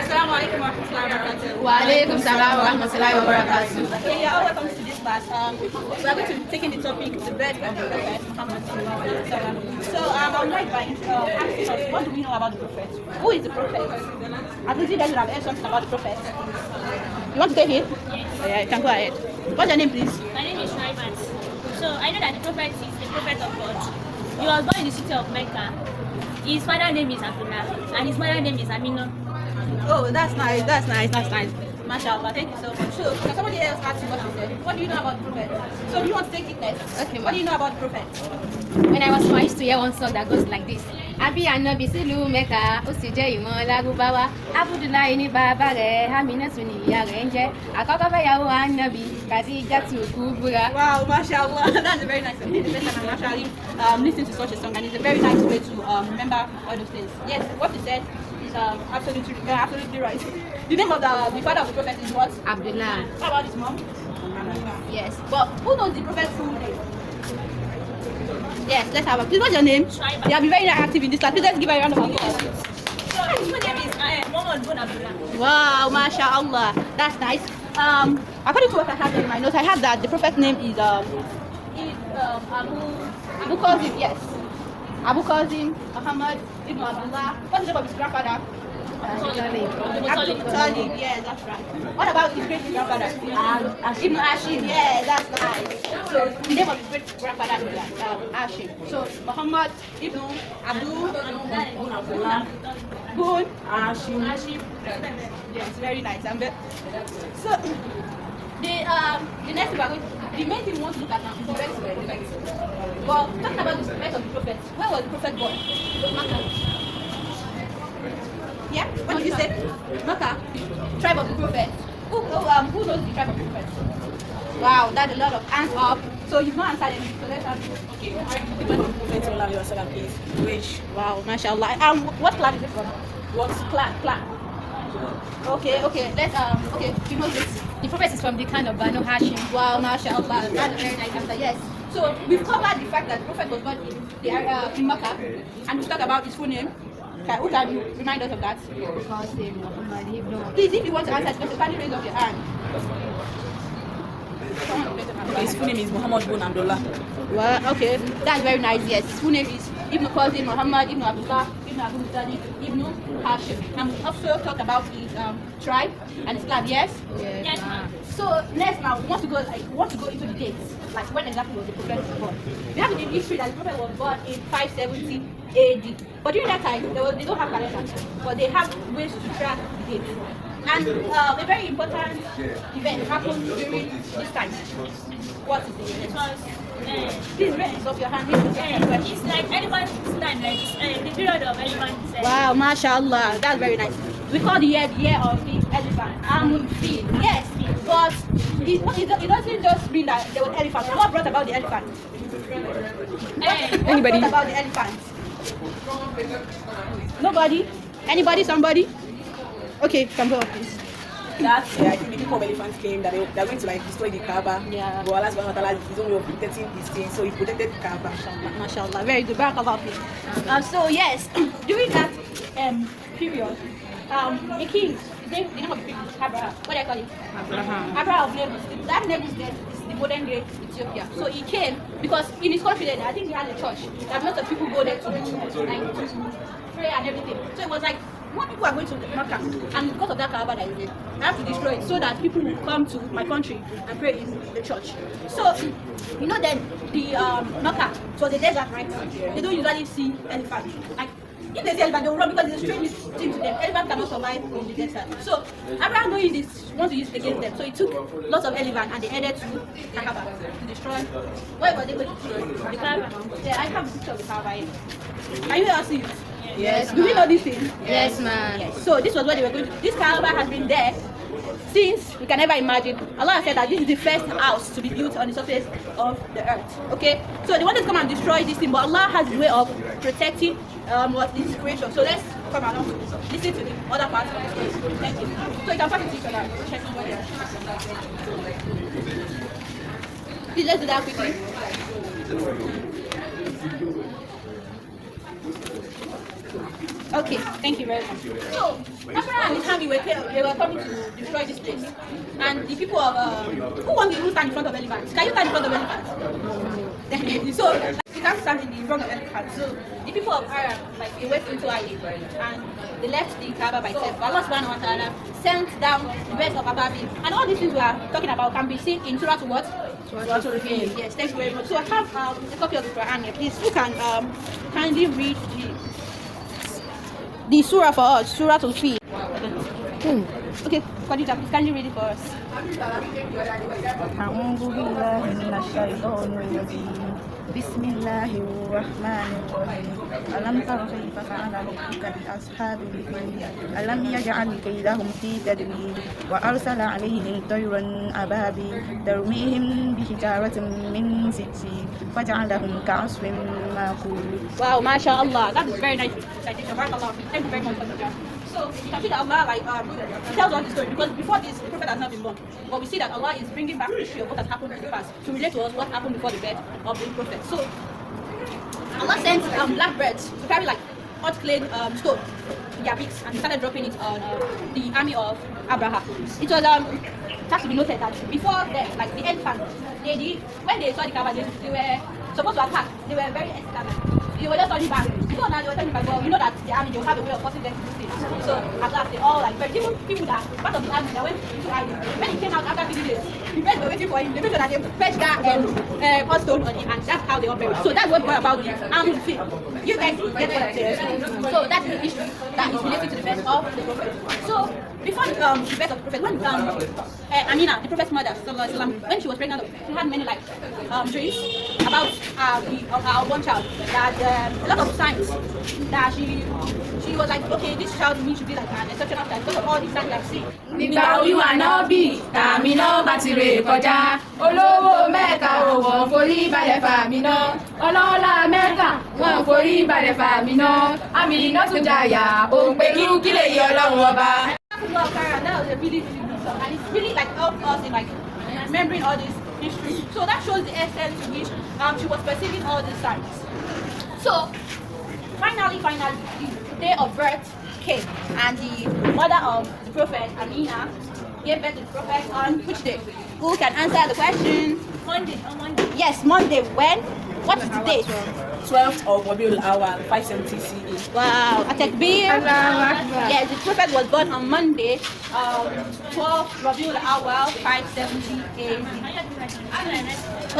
Assalamu alaikum wa rahmatullahi wa barakatuh. Wa alaikum salam wa rahmatullahi wa barakatuh. Okay, yeah, welcome to this class. We are going to be taking the topic, the birth of the Prophet Muhammad sallallahu alaihi wasallam. So, I would like by asking us, what do we know about the Prophet? Who is the Prophet? I think you guys would have heard something about the Prophet. You want to take it? Yes. Yeah, you can go ahead. What's your name, please? My name is Shaibat. So I know that the Prophet is the Prophet of God. He was born in the city of Mecca. His father's name is Abdullah and his mother's name is Amina. Oh, that's nice. MashaAllah, thank you so much. So, can somebody else ask you what you said? What do you know about the Prophet? So, do you want to take it next? Okay, What do you know about the Prophet? When I was small, I used to hear one song that goes like this. Abi anabi sílùú Mẹ́kà, ó sì jẹ́ ìmọ̀ Lárúbáwá. Abdullahi ní bàbá rẹ̀, Aminatu ní ìyá rẹ̀ ń jẹ́. Àkọ́kọ́ fẹ́yàwó Anabi, Khadijatu Kubra. Wow, mashallah, that's a very nice thing. The first time I'm actually listening to such a song, and it's a very nice way to remember all those things. Yes, what you said is absolutely right. The name of the father of the Prophet is what? Abdullah. How about his mom? Yes, but who knows the Prophet's full name? Yes, let's have a. Please, what's your name? Shaibat. You have been very active in this class. Please, let's give her a round of applause. So his name is Muhammad bin Abdullah. Wow, mashallah, that's nice. According to what I have in my notes, I have that the Prophet's name is Abu Qasim. Yes, Abu Qasim Muhammad ibn Abdullah. What's the name of his grandfather? Abdul Talib. Yeah, that's right. What about his great grandfather? Ibn Hashim. Yeah, that's nice. So the name of his great grandfather is Hashim. So Muhammad ibn Abdul Abdullah Bun Hashim. Yes, very nice. So the next thing we're going to, the main thing we want to look at now is the birth of the Prophet. Well, talking about the birth of the Prophet, where was the Prophet born? Makkah. Yeah? What did you say? Makkah, tribe of the Prophet. Who knows the tribe of the Prophet? Wow, that's a lot of hands up. So you've not answered anything, so let's have okay. The birth of the Prophet Sallalahu Aleyhi wasallam is which? Wow, mashallah. What clan is it from? What clan? Okay, let's okay, you know this. The Prophet is from the clan of Banu Hashim. Wow, mashallah, that's a very nice answer. Yes. So we've covered the fact that the Prophet was born in Makkah, and we talked about his full name. Who can remind us of that? Qasim Muhammad ibn. Please, if you want to answer, just kindly raise up your hand. His full name is Muhammad bin Abdullah. Well, okay, that's very nice. Yes, his full name is Ibn Qasim Muhammad Ibn Abdullah Ibn Abu Talib Ibn Hashim. And we also talked about his tribe and his clan. Yes. Yes, ma'am. So next now we want to go into the dates, like when exactly was the Prophet born. We have in history that the Prophet was born in 570 AD. But during that time, they don't have calendar, but they have ways to track the dates. And a very important event happened during this time. What is the It event? was Please raise up your hand. it's like elephant's time, like the period of elephant's time. Wow, mashallah, that's very nice. We call the year of the elephant. Feel. Yes, but it doesn't just mean that there was elephants. What brought about the elephant? What brought about the elephant? Nobody? Anybody? Somebody? Okay, come go, please. That's I think the people of elephants came that they're going to like destroy the Kaaba. Yeah. But Allah subhanahu wa ta'ala is his own way of protecting these things, so he protected the Kaaba. Mashallah, very good. Barakallah fiik. So yes, during that period, a king, the name of the king, Abraham. What do I call it? Abraham of Negus. That Negus there is the modern day Ethiopia. So he came because in his country then I think he had a church that lots of people go there to pray and everything. So it was like more people are going to Mecca, and because of that Kaaba that is there, I have to destroy it so that people will come to my country and pray in the church. So you know then the Mecca, so the desert, right? They don't usually see elephants. Like if they see elephant, they will run because it's a strange thing to them. Elephant cannot survive in the desert. So Abraham knowing this wants to use it against them. So he took lots of elephants and they headed to Kaaba to destroy. Where were they going to destroy? The Kaaba. Yeah, I have a picture of the Kaaba here. Can you all see it? Yes. Do we know this thing? Yes, man. Yes. So this was what they were going to. This Kaaba has been there since we can never imagine. Allah said that this is the first house to be built on the surface of the earth. Okay. So they wanted to come and destroy this thing, but Allah has a way of protecting what this creation. So let's come along. Listen to the other part of the story. Thank you. So you can pass it to each other. Check over there. Please let's do that quickly. Okay, thank you very much. So, Abraham and his family were they were coming to destroy this place. And the people of who wants to stand in front of elephants? Can you stand in front of elephants? Definitely. So you can't stand in front of elephants. So the people of Arab, like, they went into Aid and they left the Kaaba by itself. Allah subhanahu wa ta'ala sent down the rest of Ababil. And all these things we are talking about can be seen in Surah to what? Surah to Al-Fil. Yes, thank you very much. So I have a copy of the Quran here. Please, who can kindly read the surah for us? Surah to Al-Fil. Okay, Khadija, please kindly read it for us. أعوذ بالله من الشيطان الرجيم بسم الله الرحمن الرحيم ألم تر كيف فعل ربك بأصحاب الفيل ألم يجعل كيدهم في تدبير وأرسل عليهم طيرا أبابيل ترميهم بحجارة من سجيل فجعلهم كعصف مأكول. Wow, mashallah, that is very nice citation. Barakallah. Thank you very much for that. So you can see that Allah tells us the story because before this the Prophet has not been born. But we see that Allah is bringing back history of what has happened in the past to relate to us what happened before the birth of the Prophet. So Allah sent black birds to carry like hot clay stone in their beaks and started dropping it on the army of Abraham. It was it has to be noted that before that, like the elephants, when they saw the Kaaba, they were supposed to attack. They were very hesitant. They were just turning back. Before now, they were turning back. Well, you know that the army, they will have a way of forcing them to do things. So at last, they all like, but even people that part of the army that went into hiding, when he came out after 3 days, the birds were waiting for him. They made sure that they fetched that hot stone on him, and that's how they all buried. So that's what brought about the army to fit. You guys get what I'm saying? So that's the issue that is related to the birth of the Prophet. So before the birth of the Prophet, when Amina, the Prophet's mother, Sallalahu Aleyhi, when she was pregnant, she had many like dreams about our one child. That a lot of signs that she was like, okay, this child needs to be like an exceptional child because of all these signs I've seen. Nígbà Olúwa náà bí Àmínà bá ti rè kọjá olówó Mẹ́kà ò wọ́n forí balẹ̀ f'Àmínà ọlọ́lá Mẹ́kà wọ́n forí balẹ̀ f'Àmínà Àmínà tún jàyà òun pé kí lè yọ Ọlọ́run ọba. That was a really good song, and it's really like helped us in like remembering all this history. So that shows the extent to which she was perceiving all these signs. So finally, the day of birth came, and the mother of the Prophet, Amina, gave birth to the Prophet on which day? Who can answer the question? Monday, on Monday. Yes, Monday. When? What is the date? 12th of Rabiul Awal, 570 CE. Wow, a takbir. Yes, the Prophet was born on Monday, 12th Rabiul Awal, 570 AD.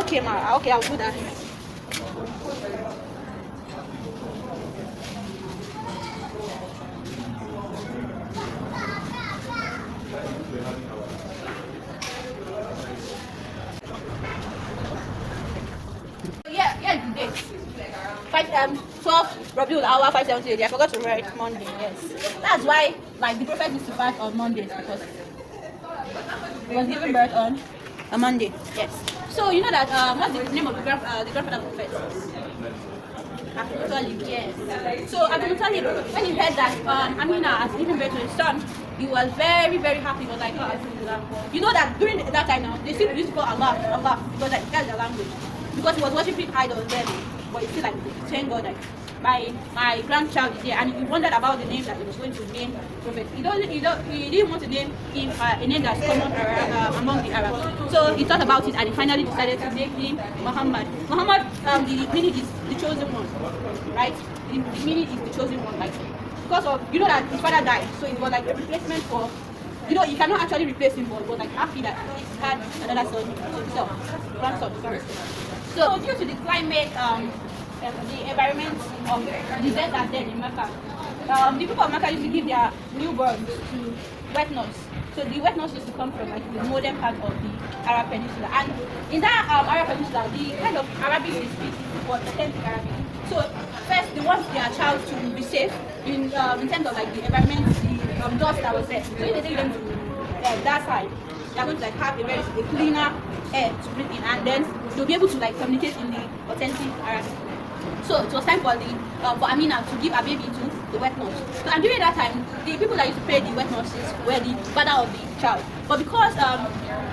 Okay, ma. Okay, I'll do that. Yeah, the date. 12 Rabiul Awal 570. I forgot to write Monday. Yes, that's why like the Prophet used to fast on Mondays because he was given birth on a Monday. Yes. So you know that what's the name of the grandfather of the Prophet? Abu Talib. Yes. So Abu Talib, when he heard that Amina has given birth to his son, he was very, very happy. He was like, oh, you know that during that time now, they still used to call Allah, because like, that's their language. Because he was worshiping idols then, but he still like saying God like, my grandchild is here, and he wondered about the name that he was going to name Prophet. He didn't want to name him a name that's common among the Arabs. So he thought about it, and he finally decided to name him Muhammad. Muhammad, the meaning is the chosen one, right? The meaning is the chosen one, like because of you know that his father died, so it was like a replacement for. You know, you cannot actually replace him, but he was like happy that he had another son himself, grandson. Sorry. So due to the climate, the environment of the desert then in Mecca, the people of Mecca used to give their newborns to wet nurse. So the wet nurse used to come from like the northern part of the Arab Peninsula, and in that Arab Peninsula, the kind of Arabic they speak was authentic Arabic. So first, they want their child to be safe in terms of like the environment, the dust that was there. So if they take them to that side, they are going to like have a cleaner air to breathe in, and then they'll be able to like communicate in the authentic Arabic. So it was time for Amina to give her baby to the wet nurse. So, and during that time, the people that used to pay the wet nurses were the father of the child. But because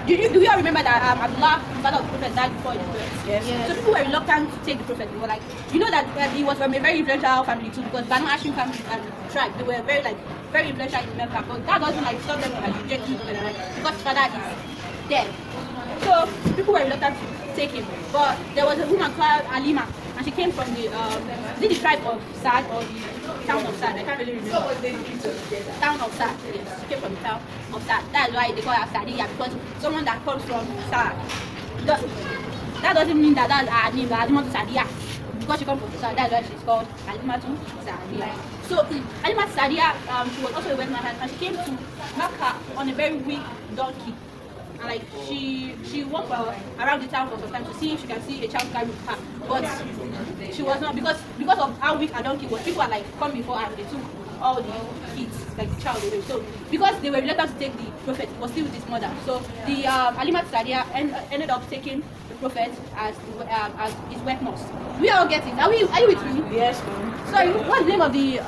do you all remember that Abdullah, the father of the Prophet, died before his birth? Yes. So people were reluctant to take the Prophet. They were like, you know that he was from a very influential family too, because Banu Hashim family and tribe, they were very like very influential in Mecca, but that doesn't like stop them from like rejecting the Prophet, because his father is dead. So people were reluctant to take him. But there was a woman called Alima, and she came from the is it the tribe of Sad or the town of Sad? I can't really remember. Town of Sad. Yes, she came from the town of Sad. That's why they call her Sadia, because someone that comes from Sad. That doesn't mean that that's her name, Alima to Sadia. Because she comes from Sad, that's why she's called Alima to Sadia. So Alima to Sadia, she was also a woman, and she came to Makkah on a very weak donkey. And like she walked around the town for some time to see if she can see a child carry with her, but she was not, because of how weak her donkey was. People had like come before her and they took all the kids, like the child away. So because they were reluctant to take the Prophet, he was still with his mother. So the Alimat Sadia ended up taking the Prophet as his wet nurse. We all get it. Are you with me? Yes. Sorry, what's the name of the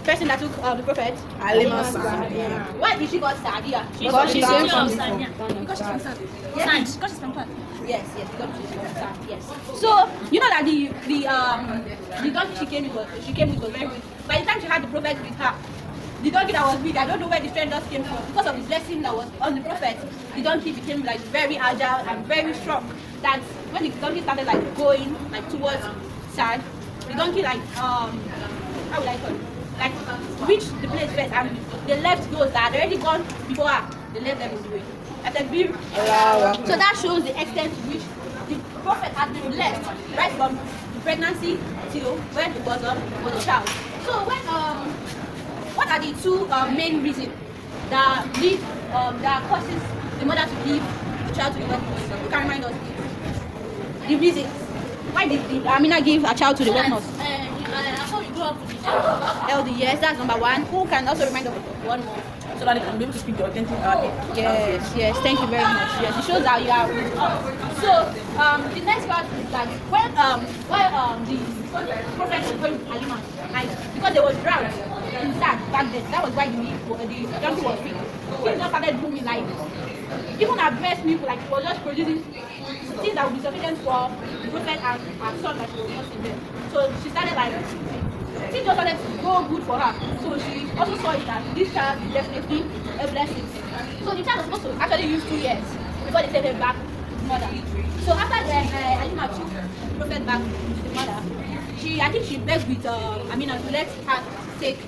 person that took the Prophet? Alima Sadia. Why did she got Sadia? Because she's from from Sanya. Sanya. Because she's from Sanya. Yes. Because she's from Sanya. Yes, because she's from Sanya. Yes. So you know that the donkey she came with was very weak. By the time she had the Prophet with her, the donkey that was weak, I don't know where the strength just came from. Because of the blessing that was on the Prophet, the donkey became like very agile and very strong. That when the donkey started like going like towards Sad, the donkey like how would I call it? Like reached the place first, and they left those that had already gone before her. They left them in the way. I said, so that shows the extent to which the Prophet had been blessed right from the pregnancy till when it was a child. So when what are the two main reasons that lead that causes the mother to give the child to the wet nurse? Who can remind us the reasons? Why did Amina give a child to the wet nurse? How you grow up with the child. LD, yes, that's number one. Who can also remind us of one more? So that they can be able to speak the authentic Arabic. Yes, thank you very much. Yes, it shows that you are. So the next part is that when the Prophet was going to Halima, and because there was drought in Sad back then, that was why the donkey was weak. Things just started booming, like even our breast milk, like was just producing things that would be sufficient for the Prophet and her son that she was nursing them. So she started like things just started to go good for her. So she also saw it that this child is definitely a blessing. So the child was supposed to actually use 2 years before they sent her back to his mother. So after Alima took the Prophet back to the mother, I think she begged with Amina to let her take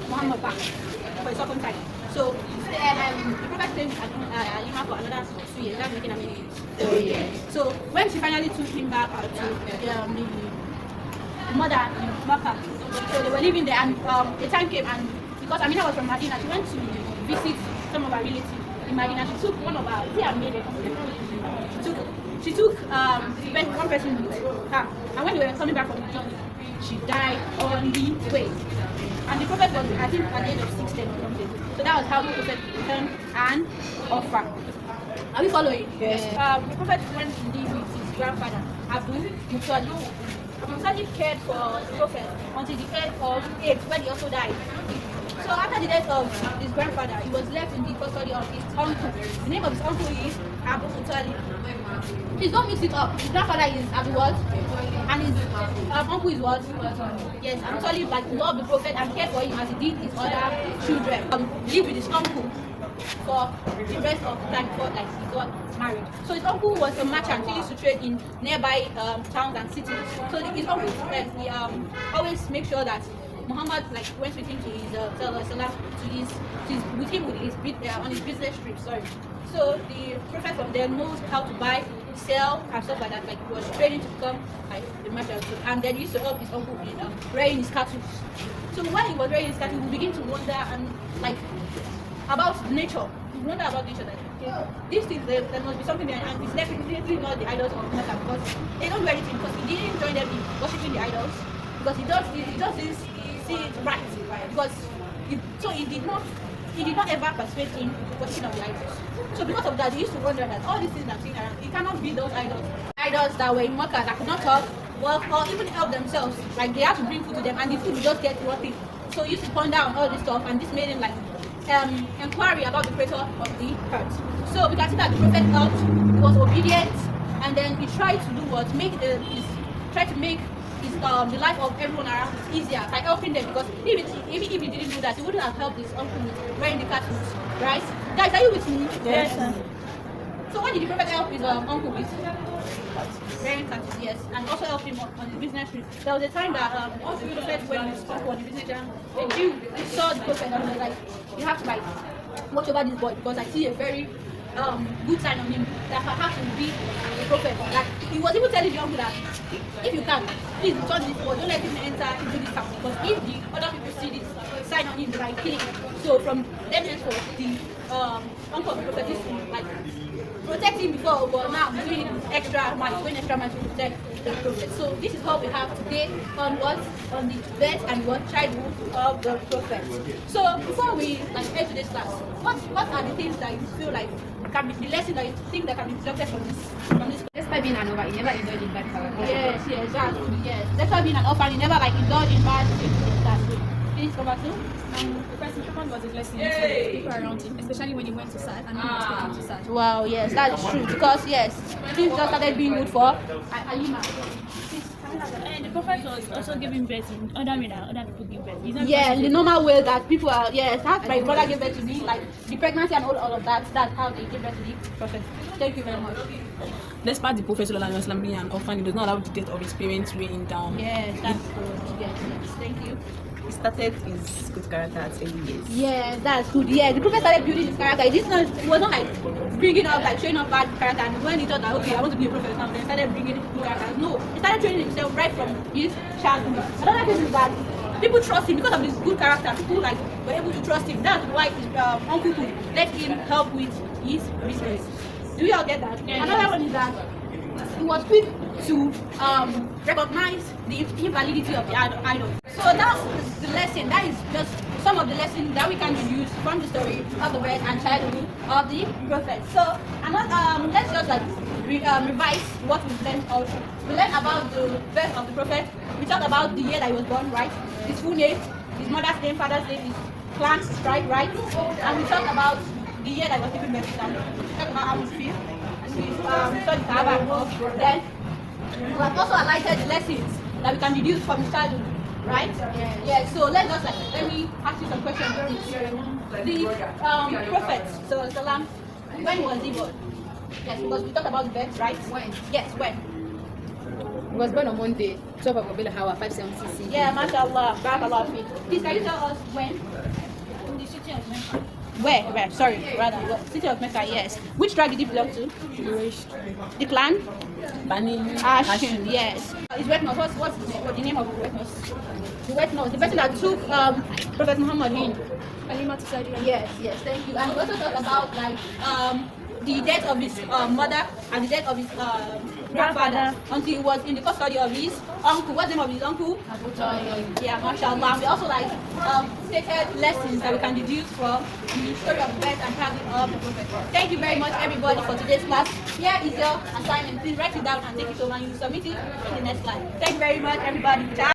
Muhammad back for a second time. So the Prophet stayed with Alima for another 2 years. That's making Amina 4 years. So when she finally took him back to the mother in Makkah, so they were living there, and the time came, and because Amina was from Medina, she went to visit some of her relatives in Medina. She took one of her, she took one person with her, and when they were coming back from the journey, she died on the way. And the Prophet was, I think, at the age of 16 or something. So that was how the Prophet returned an offer. Are we following? Yes. The Prophet went to live with his grandfather, Abdul Muttalib. Abdul Muttalib cared for the Prophet until the age of 8, when he also died. So after the death of his grandfather, he was left in the custody of his uncle. The name of his uncle is Abu Muttalib. Please don't mix it up. His grandfather is Abu what? And his uncle is what? Yes, Abu Muttalib like loved the Prophet and cared for him as he did his other children. Lived with his uncle for the rest of the time before like he got married. So his uncle was a merchant. He used to trade in nearby towns and cities. So his uncle he always make sure that Muhammad like went with him to his on his business trip. Sorry. So the Prophet from there knows how to buy, sell, and stuff like that. Like he was training to become like the merchant, and then he used to help his uncle in rearing his cattle. So when he was rearing his cattle, we begin to wonder and like about nature. We wonder about nature. That these things there must be something behind, and it's definitely not the idols of Mecca, because they don't do anything. Because he didn't join them in worshiping the idols, because he does this. See it right, because he did not ever participate in worshiping of the idols. So because of that, he used to wonder that all these things I'm seeing around, it cannot be those idols that were in Makkah that could not talk, work, or even help themselves. Like they had to bring food to them, and the food would just get rotten. So he used to ponder on all this stuff, and this made him like inquiry about the creator of the earth. So we can see that the Prophet helped, he was obedient, and then he tried to do what? Try to make is the life of everyone around is easier by helping them, because if he didn't do that, he wouldn't have helped his uncle with wearing the cartoons, right? Guys, are you with me? Yes, sir. So what did the prophet help his uncle with? Wearing cartoons, yes, and also help him on his business trip. There was a time that the prophet went with his uncle on the business trip, a Jew saw the prophet and was like, you have to like watch over this boy, because I see a very good sign on him that perhaps he will be a prophet. Like he was even telling the uncle that if you can, please return this boy, don't let him enter into this house, because if the other people see this sign on him, they might kill him. So from them henceforth, the uncle of the prophet used to like protect him before, but now he's doing extra miles, going extra miles to protect the prophet. So this is what we have today on what? On the birth and what childhood of the prophet. So before we like head to this class, what are the things that you feel like can be the lesson that you think that can be deducted from this? Despite being an over, he never indulged in bad character. Yes, that's good. Yes. That's why being an orphan, you never like indulge in bad things. That's good. Please come back to. The first impression was a blessing to people around him, especially when he went to Sad and he was taken to Sad. Wow, yes, that's true. Because yes, things just started being good for Alima. And the prophet was also giving birth in other way that other people give birth. He's not Yeah, because the normal way that people are, yes, that's my brother gave birth to me, like the pregnancy and all of that, that's how they give birth to the prophet. Thank you very much. Despite the Prophet Sallalahu Aleyhi being an orphan, he does not allow the death of his parents weighing down. Yes, that's good. Yes, thank you. He started his good character at 8 years. Yes, that's good. Yeah, the prophet started building his character. It was not like bringing up, like showing up bad character, and when he thought that, okay, I want to be a prophet now, then he started bringing good character. No, he started training himself right from his childhood. Another thing is that people trust him because of his good character. People like were able to trust him. That's why his uncle could let him help with his business. Do you all get that? Yeah, Another one is that he was quick to recognize the invalidity of the idol. So that's the lesson. That is just some of the lessons that we can deduce from the story of the birth and childhood of the prophet. So let's just like revise what we've learned. We learned about the birth of the prophet. We talked about the year that he was born, right? His full name, his mother's name, father's name, his clan, tribe, right? And we talked about the year that he was given birth to. We talked about how we feel. We saw the Kaaba. Then we have also highlighted the lessons that we can deduce from his childhood, right? Yeah. So let me ask you some questions. The prophet, so Salam, when was he born? Yes, because we talked about the birth, right? When? Yes, when? He was born on Monday, 12 of Qabila Hawa, 576. Yeah, mashallah, barakallah fi. Please, can you tell us when? in the city of Mecca. Where? Sorry, rather. City of Mecca, yes. Which tribe did he belong to? The clan? Bani Hashim, yes. His wet nose, what's the name of the wet nose? The wet nose, the person that took Prophet Muhammad in. Halima to Saudi. Yes, thank you. And we also talked about like the death of his mother and the death of his grandfather until he was in the custody of his uncle. What's the name of his uncle? Yeah, mashallah. We also like stated lessons that we can deduce from the story of the birth and childhood of the prophet. Thank you very much, everybody, for today's class. Here is your assignment. Please write it down and take it over and you submit it in the next slide. Thank you very much, everybody. Ciao.